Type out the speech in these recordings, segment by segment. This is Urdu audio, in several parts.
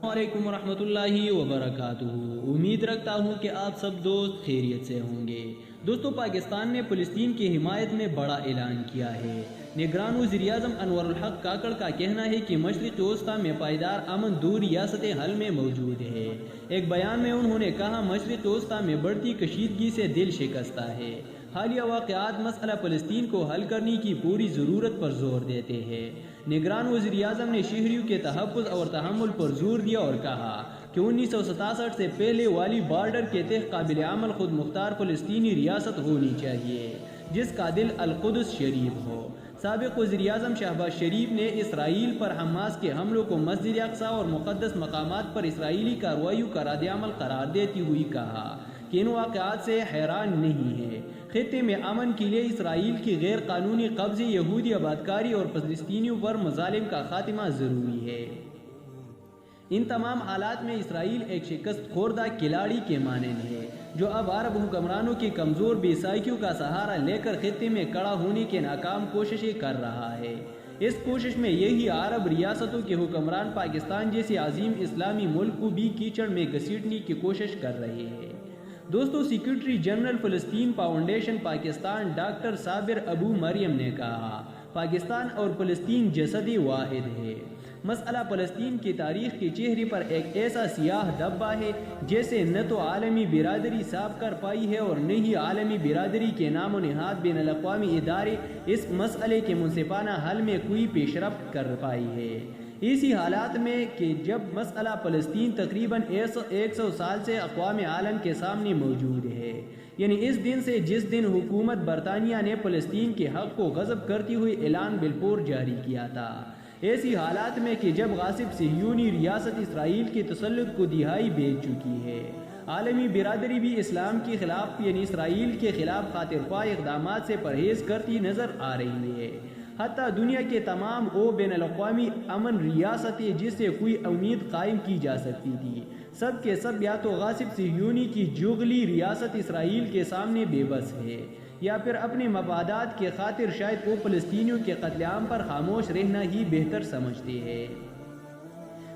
علیکم ورحمۃ اللہ وبرکاتہ۔ امید رکھتا ہوں کہ آپ سب دوست خیریت سے ہوں گے۔ دوستو، پاکستان نے فلسطین کی حمایت میں بڑا اعلان کیا ہے۔ نگران وزیر اعظم انور الحق کاکڑ کا کہنا ہے کہ مشرق وسطی میں پائیدار امن دو ریاستیں حل میں موجود ہے۔ ایک بیان میں انہوں نے کہا، مشرق وسطی میں بڑھتی کشیدگی سے دل شکستہ ہے۔ حالیہ واقعات مسئلہ فلسطین کو حل کرنے کی پوری ضرورت پر زور دیتے ہیں۔ نگران وزیر اعظم نے شہریوں کے تحفظ اور تحمل پر زور دیا اور کہا کہ 1967 سے پہلے والی بارڈر کے تحت قابل عمل خود مختار فلسطینی ریاست ہونی چاہیے جس کا دل القدس شریف ہو۔ سابق وزیر اعظم شہباز شریف نے اسرائیل پر حماس کے حملوں کو مسجد اقصی اور مقدس مقامات پر اسرائیلی کارروائیوں کا رد عمل قرار دیتی ہوئی کہا کہ ان واقعات سے حیران نہیں ہے۔ خطے میں امن کے لیے اسرائیل کی غیر قانونی قبضے، یہودی آبادکاری اور فلسطینیوں پر مظالم کا خاتمہ ضروری ہے۔ ان تمام حالات میں اسرائیل ایک شکست خوردہ کھلاڑی کے مانند ہے جو اب عرب حکمرانوں کی کمزور بے سائیکیوں کا سہارا لے کر خطے میں کھڑا ہونے کے ناکام کوششیں کر رہا ہے۔ اس کوشش میں یہی عرب ریاستوں کے حکمران پاکستان جیسے عظیم اسلامی ملک کو بھی کیچڑ میں گھسیٹنے کی کوشش کر رہے ہیں۔ دوستو، سیکریٹری جنرل فلسطین فاؤنڈیشن پاکستان ڈاکٹر صابر ابو مریم نے کہا، پاکستان اور فلسطین جسد واحد ہے۔ مسئلہ فلسطین کی تاریخ کے چہرے پر ایک ایسا سیاہ دھبا ہے جیسے نہ تو عالمی برادری صاف کر پائی ہے اور نہ ہی عالمی برادری کے نام و نہاد بین الاقوامی ادارے اس مسئلے کے منصفانہ حل میں کوئی پیش رفت کر پائی ہے۔ اسی حالات میں کہ جب مسئلہ فلسطین تقریباً 100 سال سے اقوام عالم کے سامنے موجود ہے، یعنی اس دن سے جس دن حکومت برطانیہ نے فلسطین کے حق کو غصب کرتے ہوئے اعلان بالفور جاری کیا تھا، ایسی حالات میں کہ جب غاصب صہیونی ریاست اسرائیل کے تسلط کو دہائی بیت چکی ہے، عالمی برادری بھی اسلام کے خلاف یعنی اسرائیل کے خلاف خاطر خواہ اقدامات سے پرہیز کرتی نظر آ رہی ہے۔ حتیٰ دنیا کے تمام بین الاقوامی امن ریاستیں جس سے کوئی امید قائم کی جا سکتی تھی، سب کے سب یا تو غاصب صہیونی کی جوغلی ریاست اسرائیل کے سامنے بے بس ہے یا پھر اپنے مفادات کے خاطر شاید وہ فلسطینیوں کے قتل عام پر خاموش رہنا ہی بہتر سمجھتے ہیں۔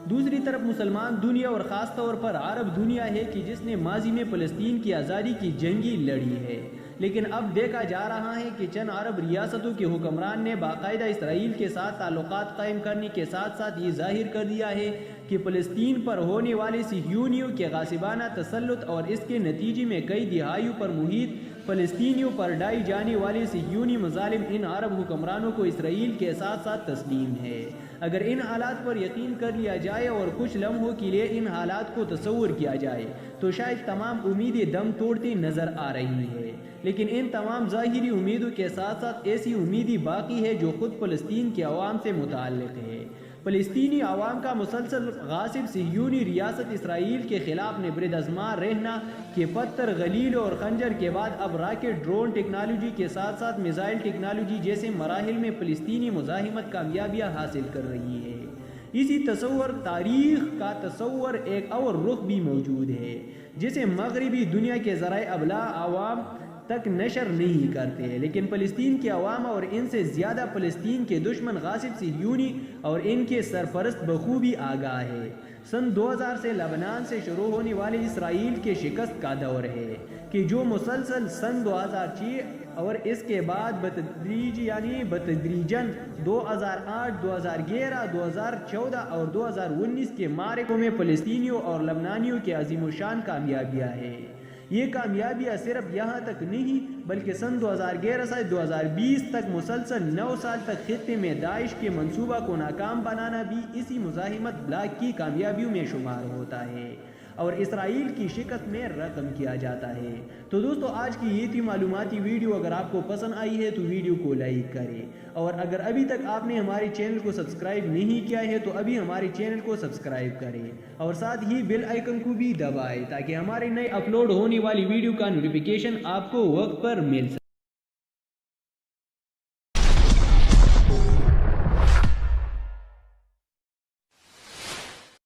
دوسری طرف مسلمان دنیا اور خاص طور پر عرب دنیا ہے کہ جس نے ماضی میں فلسطین کی آزادی کی جنگی لڑی ہے، لیکن اب دیکھا جا رہا ہے کہ چند عرب ریاستوں کے حکمران نے باقاعدہ اسرائیل کے ساتھ تعلقات قائم کرنے کے ساتھ ساتھ یہ ظاہر کر دیا ہے کہ فلسطین پر ہونے والے صہیونیوں کے غاصبانہ تسلط اور اس کے نتیجے میں کئی دہائیوں پر محیط فلسطینیوں پر ڈائی جانے والے صہیونی مظالم ان عرب حکمرانوں کو اسرائیل کے ساتھ ساتھ تسلیم ہے۔ اگر ان حالات پر یقین کر لیا جائے اور کچھ لمحوں کے لیے ان حالات کو تصور کیا جائے تو شاید تمام امیدیں دم توڑتی نظر آ رہی ہے، لیکن ان تمام ظاہری امیدوں کے ساتھ ساتھ ایسی امیدیں باقی ہے جو خود فلسطین کے عوام سے متعلق ہے۔ فلسطینی عوام کا مسلسل غاصب صہیونی ریاست اسرائیل کے خلاف نبرد آزما رہنا کہ پتھر، غلیل اور خنجر کے بعد اب راکٹ، ڈرون ٹیکنالوجی کے ساتھ ساتھ میزائل ٹیکنالوجی جیسے مراحل میں فلسطینی مزاحمت کامیابیاں حاصل کر رہی ہے۔ اسی تاریخ کا تصور ایک اور رخ بھی موجود ہے جسے مغربی دنیا کے ذرائع ابلاغ عوام تک نشر نہیں کرتے، لیکن فلسطین کے عوام اور ان سے زیادہ فلسطین کے دشمن غاصب صہیونی اور ان کے سرپرست بخوبی آگاہ ہے۔ سن 2000 سے لبنان سے شروع ہونے والے اسرائیل کے شکست کا دور ہے کہ جو مسلسل سن 2006 اور اس کے بعد بتدریجاً 2008، 2011، 2014 اور 2019 کے معرکوں میں فلسطینیوں اور لبنانیوں کے عظیم الشان کامیابیاں ہیں۔ یہ کامیابیاں صرف یہاں تک نہیں بلکہ سن 2011 سے 2020 تک مسلسل 9 سال تک خطے میں داعش کے منصوبہ کو ناکام بنانا بھی اسی مزاحمت بلاک کی کامیابیوں میں شمار ہوتا ہے اور اسرائیل کی شکست میں رقم کیا جاتا ہے۔ تو دوستو، آج کی یہ تھی معلوماتی ویڈیو۔ اگر آپ کو پسند آئی ہے تو ویڈیو کو لائک کریں، اور اگر ابھی تک آپ نے ہمارے چینل کو سبسکرائب نہیں کیا ہے تو ابھی ہمارے چینل کو سبسکرائب کریں اور ساتھ ہی بیل آئیکن کو بھی دبائیں تاکہ ہمارے نئے اپلوڈ ہونے والی ویڈیو کا نوٹیفیکیشن آپ کو وقت پر مل سکے۔